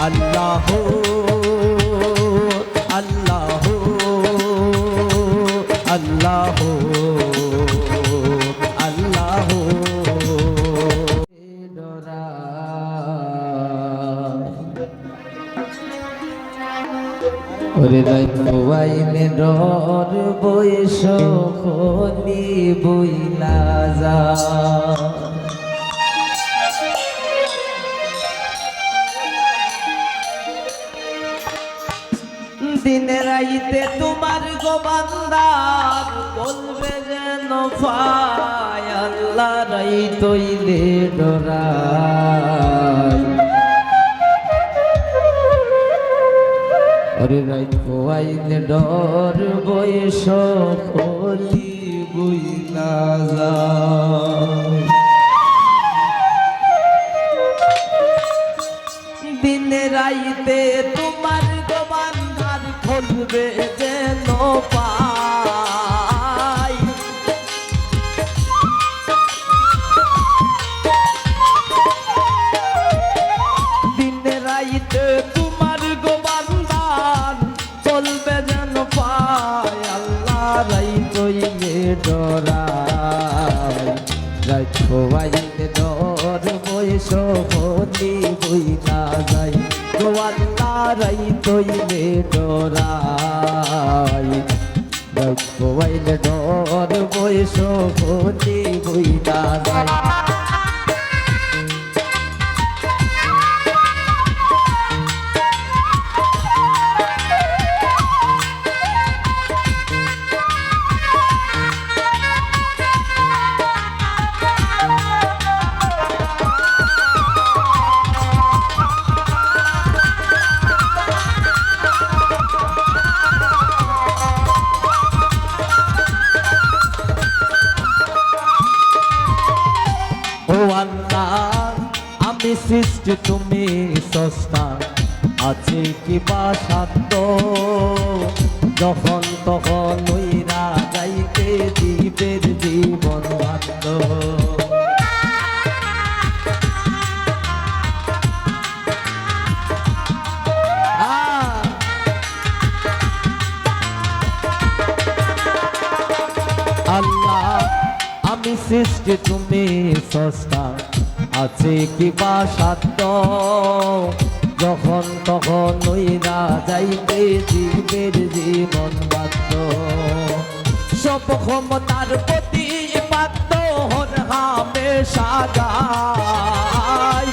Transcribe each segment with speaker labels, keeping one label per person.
Speaker 1: আল্লাহ আল্লাহ আল্লাহ আল্লাহ ডোরা ওরে রাইনে ডর বৈশ খনি বইলা যা দিনে রাইতে তোমার গোবান্দার বলবে যেন পায় আল্লাহ রাই তৈলে ডরাই আরে রাই কোয়াইলে ডর বয়স খলি বুইলা যায় দিনে রাইতে তোমার খুলবে যেন পাই দিনে রাইতে তোমার গোবান্দার চলবে যেন পাই আল্লাহ রাই তৈলে ডরাই রাই খোয়াইলে ডর বয়স হলি বইলা যাই আল্লাহ রাই তৈলে ডরাই রাইলে ডর বয়স হলি বইলা যাই আমি সৃষ্টি তুমি সস্তা আছে কি বা সাধ্য যখন তখন ওইরা যাইতে জীবের জীবন বাধ্য আল্লাহ আমি সৃষ্টি তুমি সস্তা আছে কি বা সাধ্য যখন তখন ওইরা যাইতে জীবের জীবন বাধ্য সব ক্ষমতার প্রতি বাধ্য হন হামেশা গায়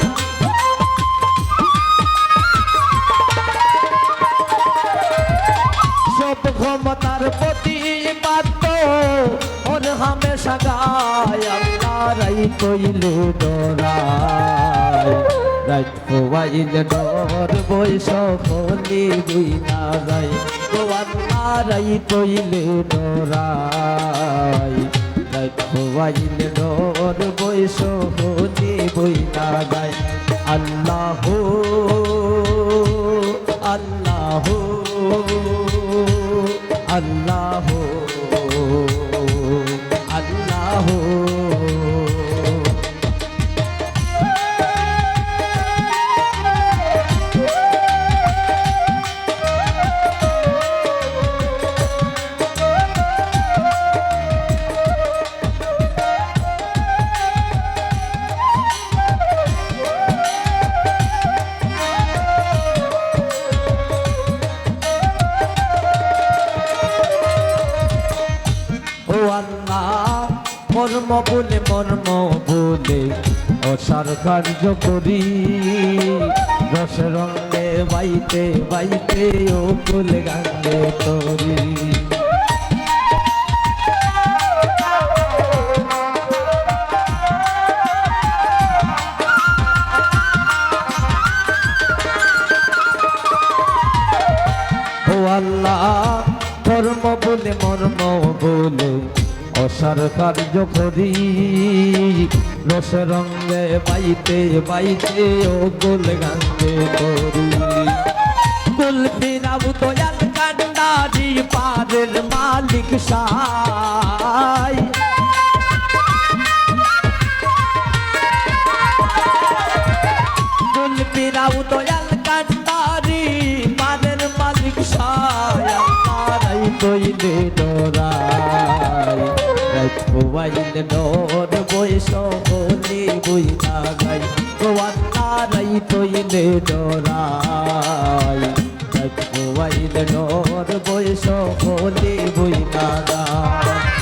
Speaker 1: সব ক্ষমতার প্রতি বাধ্য হন হামেশা গায় আল্লাহ রাই তৈলে ডরাই রাই খোয়াইলে ডর বৈশ খলি বুইলা যাই আল্লাহ রাই তৈলে ডরাই রাই খোয়াইলে ডর বৈশ খলি বুইলা যাই আল্লাহ আল্লাহ আল্লাহ আল্লাহ মর্ম বলে অসার কার্য করি রস রঙে বাইতে বাইতে ও কুল গাঙ্গে তরি ও আল্লাহ মর্ম বলে অসার কার্য করি রস রঙে বাইতে বাইতে ও গোল গাঙ্গে করি কুল ফিরাও দয়াল কান্ডারি পারের মালিক সাই কুল ফিরাও দয়াল কান্ডারি সায় আল্লাহরাই তৈলে ডরাই রাত পোয়াইলে ডর বয়স বলি বই না গাই ও আল্লাহরাই তৈলে ডরাই রাত পোয়াইলে ডর বয়স বলি বই না গাই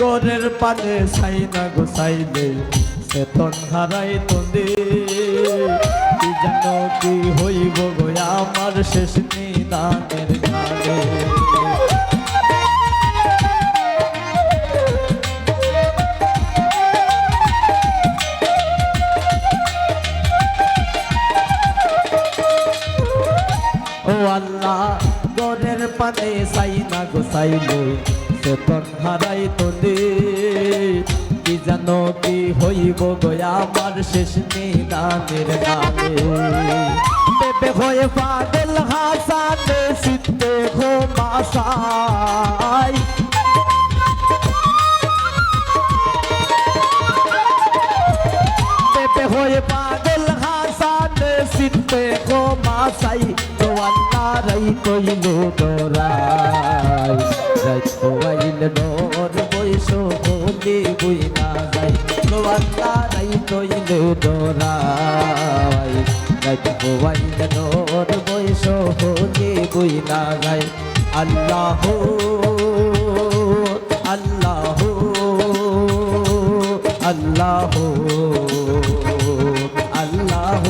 Speaker 1: গরের পানে ছাই না গোসাইলে চেতন হারাই তন্দে কি যেন কি হইব গো আমার শেষ নিদানের গানে ও আল্লাহ গরের পানে ছাই না গোসাইলে চেতন হারাই তোলে কি জানো কি হইব গো আমার শেষ নিদানের গানে বেবে হয়ে পাগল হাসানে সিদ্ধে হো মাসাই বেবে হয়ে পাগল হাসানে সিদ্ধে হো মাসাই তো আল্লাহরাই কইলো ডরাই রাত পোয়াইলে ডর বয়স বলি বই না যাই লো আল্লাহরাই কইলে ডরাই রাত পোয়াইলে ডর বয়স বলি বই না যাই আল্লাহ আল্লাহ আল্লাহ আল্লাহ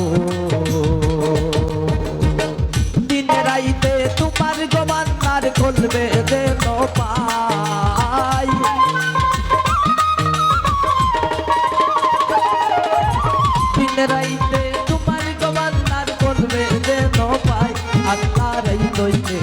Speaker 1: দিন রাইতে তোমার গোমান্নার খুলবে দেন পাই দিন রাইতে তোমার গোমান্নার খুলবে দেন পাই আল্লাহরাই কইলে